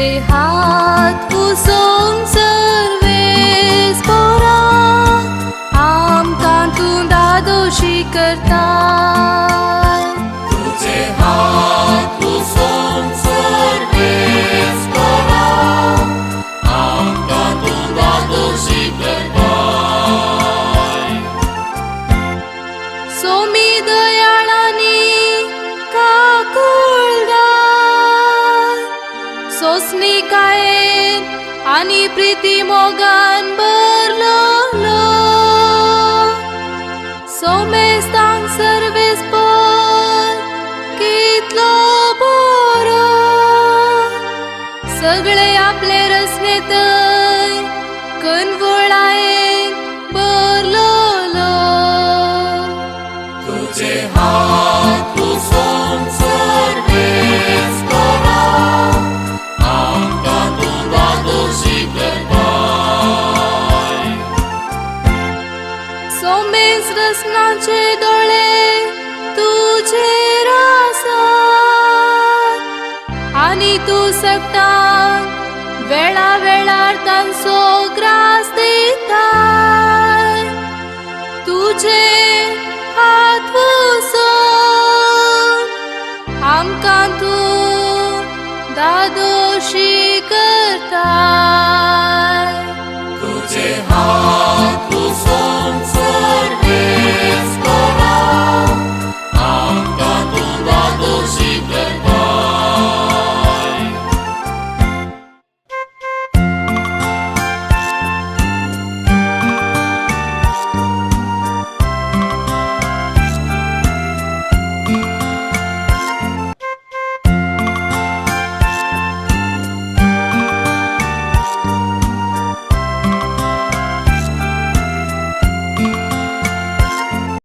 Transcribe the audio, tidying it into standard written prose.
तुझे हात पुसून सर्वेस पोरा आमकां तूं दादोशी करता तुझे हात पुसून सर्वेस पोरा आमकां तूं दादोशी करता सोमी दयाळानी काकुळदार सोसणीकायेन आनी प्रिती मोगान भरलोलो सोमेस्तांक सर्वेस पर कितलो बरो सगळे आपले रसने थंय कनवळायेन भरलोलो तुझे हात पुसून सर्वेस पोरा आमकां तूं दादोशी करता सोमेस रसनाचे दोळे तुझेर आसात आनी तूं सकता वेळा वेळार तांचो